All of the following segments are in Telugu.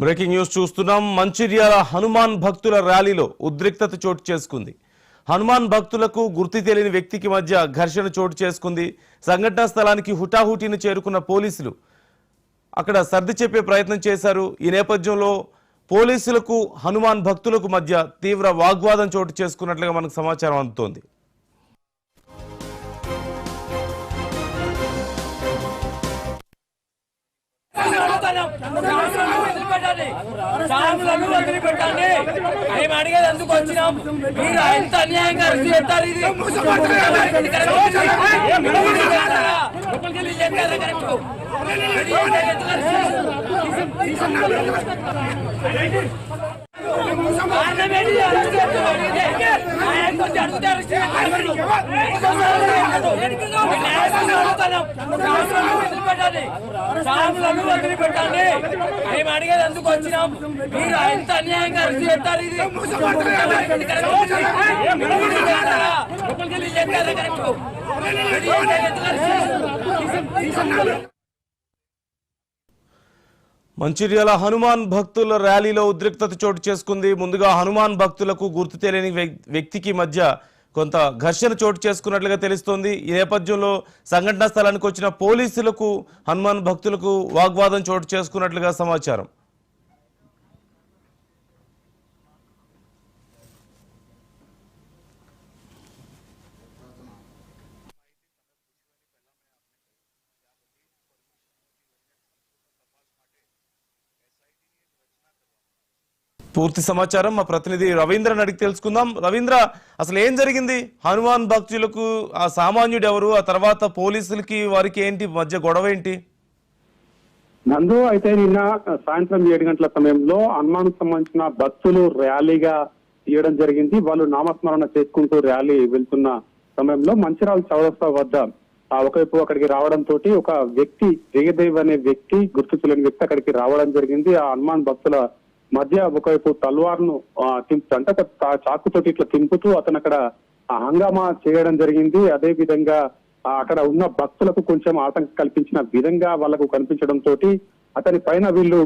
బ్రేకింగ్ న్యూస్ చూస్తున్నాం. మంచిర్యాల హనుమాన్ భక్తుల ర్యాలీలో ఉద్రిక్తత చోటు చేసుకుంది. హనుమాన్ భక్తులకు గుర్తు తెలియని వ్యక్తికి మధ్య ఘర్షణ చోటు చేసుకుంది. సంఘటనా స్థలానికి హుటాహుటిని చేరుకున్న పోలీసులు అక్కడ సర్ది చెప్పే ప్రయత్నం చేశారు. ఈ నేపథ్యంలో పోలీసులకు హనుమాన్ భక్తులకు మధ్య తీవ్ర వాగ్వాదం చోటు చేసుకున్నట్లుగా మనకు సమాచారం అందుతోంది. వదిలిపెట్టండి మేము అడిగేది ఎందుకు వచ్చినాం? మీరు ఎంత అన్యాయంగా చేస్తారు. ఇది వదిలిపెట్టండి మేము అడిగేది ఎందుకు వచ్చినాం? మీరు ఎంత అన్యాయంగా చేస్తారు. ఇది మంచిర్యాల హనుమాన్ భక్తుల ర్యాలీలో ఉద్రిక్తత చోటు చేసుకుంది. ముందుగా హనుమాన్ భక్తులకు గుర్తు తెలియని వ్యక్తికి మధ్య కొంత ఘర్షణ చోటు చేసుకున్నట్లుగా తెలుస్తోంది. ఈ నేపథ్యంలో సంఘటనా స్థలానికి వచ్చిన పోలీసులకు హనుమాన్ భక్తులకు వాగ్వాదం చోటు చేసుకున్నట్లుగా సమాచారం. పూర్తి సమాచారం మా ప్రతినిధి రవీంద్రని అడిగి తెలుసుకుందాం. రవీంద్ర, అసలు ఏం జరిగింది? హనుమాన్ భక్తులకు ఆ సామాన్యుడు ఎవరు, ఆ తర్వాత పోలీసులకి వారికి ఏంటి మధ్య గొడవ ఏంటి? నందు, అయితే నిన్న సాయంత్రం 7 గంటల సమయంలో హనుమాన్ సంబంధించిన భక్తులు ర్యాలీగా తీయడం జరిగింది. వాళ్ళు నామస్మరణ చేసుకుంటూ ర్యాలీ వెళ్తున్న సమయంలో మంచిర్యాల చౌరస్తా వద్ద ఒకవైపు అక్కడికి రావడంతో ఒక వ్యక్తి, జయదేవ్ అనే వ్యక్తి, గుర్తు తెలియని వ్యక్తి అక్కడికి రావడం జరిగింది. ఆ హనుమాన్ భక్తుల మధ్య ఒకవైపు తల్వార్ను అంటే చాకుతోటి ఇట్లా తింపుతూ అతను అక్కడ హంగామా చేయడం జరిగింది. అదే విధంగా అక్కడ ఉన్న భక్తులకు కొంచెం ఆటంకం కల్పించిన విధంగా వాళ్ళకు కనిపించడం తోటి అతని పైన వీళ్ళు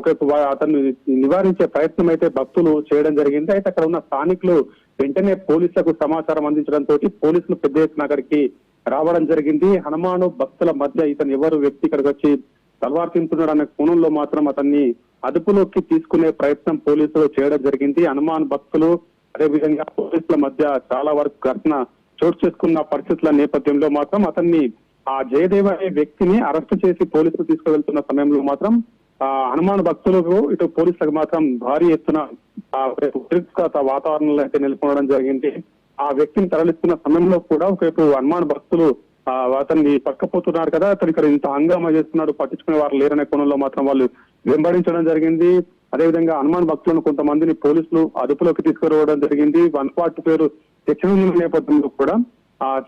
ఒకవైపు అతన్ని నివారించే ప్రయత్నం అయితే భక్తులు చేయడం జరిగింది. అయితే అక్కడ ఉన్న స్థానికులు వెంటనే పోలీసులకు సమాచారం అందించడం తోటి పోలీసులు పెద్ద ఎత్తున అక్కడికి రావడం జరిగింది. హనుమాను భక్తుల మధ్య ఇతను ఎవరు వ్యక్తి ఇక్కడికి వచ్చి తల్వార్ తింటున్నాడు అనే కోణంలో మాత్రం అతన్ని అదుపులోకి తీసుకునే ప్రయత్నం పోలీసులు చేయడం జరిగింది. హనుమాన్ భక్తులు అదేవిధంగా పోలీసుల మధ్య చాలా వరకు ఘర్షణ చోటు చేసుకున్న పరిస్థితుల నేపథ్యంలో మాత్రం అతన్ని ఆ జయదేవ్ అనే వ్యక్తిని అరెస్టు చేసి పోలీసులు తీసుకువెళ్తున్న సమయంలో మాత్రం హనుమాన్ భక్తులకు ఇటు పోలీసులకు మాత్రం భారీ ఎత్తున ఉద్రిక్తత వాతావరణంలో అయితే నెలకొనడం జరిగింది. ఆ వ్యక్తిని తరలిస్తున్న సమయంలో కూడా ఒకవైపు హనుమాన్ భక్తులు అతన్ని పక్కపోతున్నారు కదా, అతను ఇక్కడ ఇంత హంగామా చేస్తున్నాడు, పట్టించుకునే వారు లేరనే కోణంలో మాత్రం వాళ్ళు వెంబడించడం జరిగింది. అదేవిధంగా హనుమాన్ భక్తులను కొంతమందిని పోలీసులు అదుపులోకి తీసుకురావడం జరిగింది. 140 పేరు శిక్షణ నేపథ్యంలో కూడా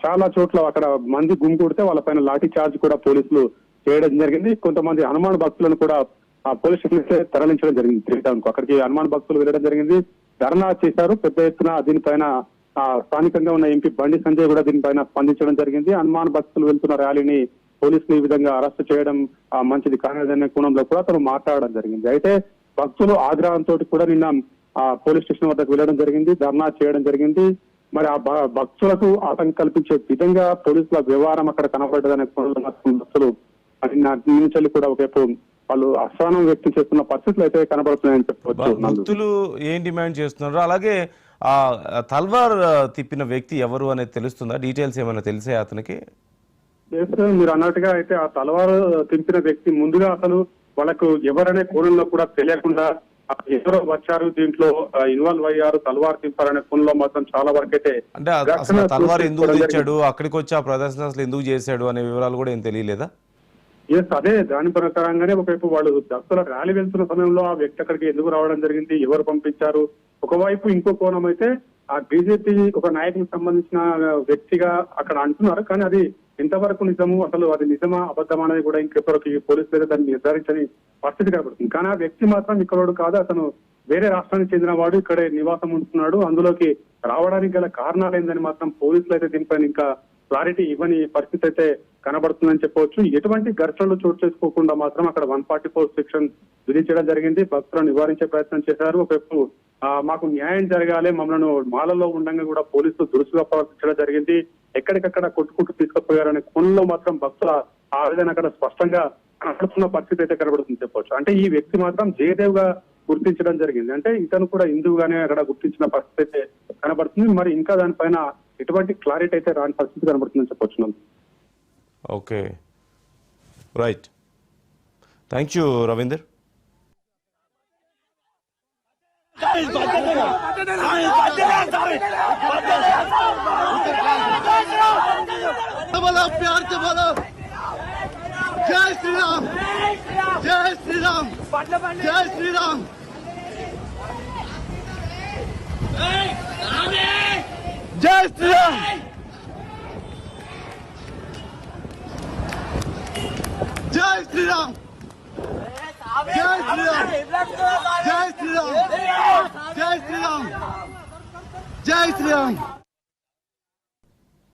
చాలా చోట్ల అక్కడ మంది గుమికూడితే వాళ్ళపైన లాఠీ చార్జ్ కూడా పోలీసులు చేయడం జరిగింది. కొంతమంది హనుమాన్ భక్తులను కూడా పోలీస్ స్టేషన్ తరలించడం జరిగింది. తిరగడానికి అక్కడికి హనుమాన్ భక్తులు వెళ్ళడం జరిగింది, ధర్నా చేశారు పెద్ద ఎత్తున. దీనిపైన స్థానికంగా ఉన్న ఎంపీ బండి సంజయ్ కూడా దీనిపైన స్పందించడం జరిగింది. హనుమాన్ భక్తులు వెళ్తున్న ర్యాలీని పోలీసులు ఈ విధంగా అరెస్ట్ చేయడం మంచిది కానిదనే కోణంలో కూడా అతను మాట్లాడడం జరిగింది. అయితే భక్తులు ఆగ్రహంతో కూడా నిన్న పోలీస్ స్టేషన్ వద్దకు వెళ్ళడం జరిగింది, ధర్నా చేయడం జరిగింది. మరి ఆ భక్తులకు ఆటంకం కల్పించే విధంగా పోలీసుల వ్యవహారం అక్కడ కనబడ్డదనే కోణంలో భక్తులు నుంచి కూడా ఒకవైపు వాళ్ళు అసహనం వ్యక్తం చేస్తున్న పరిస్థితులు అయితే కనబడుతున్నాయని చెప్పవచ్చు. భక్తులు ఏం డిమాండ్ చేస్తున్నారు? అలాగే ఆ తల్వార్ తిప్పిన వ్యక్తి ఎవరు అనేది తెలుస్తుందా? డీటెయిల్స్ ఏమైనా తెలిసే అతనికి? మీరు అన్నట్టుగా అయితే ఆ తలవారు తింపిన వ్యక్తి ముందుగా అసలు వాళ్ళకు ఎవరనే కోణంలో కూడా తెలియకుండా ఎవరో వచ్చారు, దీంట్లో ఇన్వాల్వ్ అయ్యారు, తలవారు తింపారనే కోణంలో మాత్రం చాలా వరకు అయితే అంటే అసలు తలవారు ఎందుకు తెచ్చాడు, అక్కడికి వచ్చి ఆ ప్రదర్శన అసలు ఎందుకు చేశాడు అనే వివరాలు కూడా ఏం తెలియలేదా? అదే దాని ప్రకారంగానే ఒకవైపు వాళ్ళు భక్తుల ర్యాలీ వెళ్తున్న సమయంలో ఆ వ్యక్తి అక్కడికి ఎందుకు రావడం జరిగింది, ఎవరు పంపించారు, ఒకవైపు ఇంకో కోణం అయితే ఆ బీజేపీ ఒక నాయకునికి సంబంధించిన వ్యక్తిగా అక్కడ అంటున్నారు. కానీ అది ఎంతవరకు నిజము, అసలు అది నిజమా అబద్ధమా అనేది కూడా ఇంకెప్పటికీ పోలీసులు అయితే దాన్ని నిర్ధారించని పరిస్థితి కనబడుతుంది. కానీ ఆ వ్యక్తి మాత్రం ఇక్కడ కాదు, అతను వేరే రాష్ట్రానికి చెందిన వాడు, ఇక్కడే నివాసం ఉంటున్నాడు, అందులోకి రావడానికి గల కారణాలు ఏందని మాత్రం పోలీసులు అయితే దీనిపైన ఇంకా క్లారిటీ ఇవ్వని పరిస్థితి అయితే కనబడుతుందని చెప్పవచ్చు. ఎటువంటి ఘర్షణలు చోటు చేసుకోకుండా మాత్రం అక్కడ 144 సెక్షన్ విధించడం జరిగింది. భక్తులను నివారించే ప్రయత్నం చేశారు. ఒకవైపు మాకు న్యాయం జరగాలి, మమ్మల్ని మాలలో ఉండగా కూడా పోలీసులు దురుసుగా ప్రవర్తించడం జరిగింది, ఎక్కడికక్కడ కొట్టుకుంటూ తీసుకుపోయారనే కోణంలో మాత్రం భక్తుల ఆవేదన అక్కడ స్పష్టంగా కనబడుతున్న పరిస్థితి అయితే కనబడుతుంది చెప్పవచ్చు. అంటే ఈ వ్యక్తి మాత్రం జయదేవ్ గా గుర్తించడం జరిగింది. అంటే ఇతను కూడా హిందువుగానే అక్కడ గుర్తించిన పరిస్థితి అయితే కనబడుతుంది. మరి ఇంకా దానిపైన ఎటువంటి క్లారిటీ అయితే రాని పరిస్థితి కనబడుతుందని చెప్పొచ్చు. Okay, right, thank you Ravinder. बोलो प्यार से बोलो, जय श्री राम, जय श्री राम, जय श्री राम, जय श्री राम, जय श्री राम, जय श्री राम, जय श्री राम, जय श्री राम, जय श्री राम.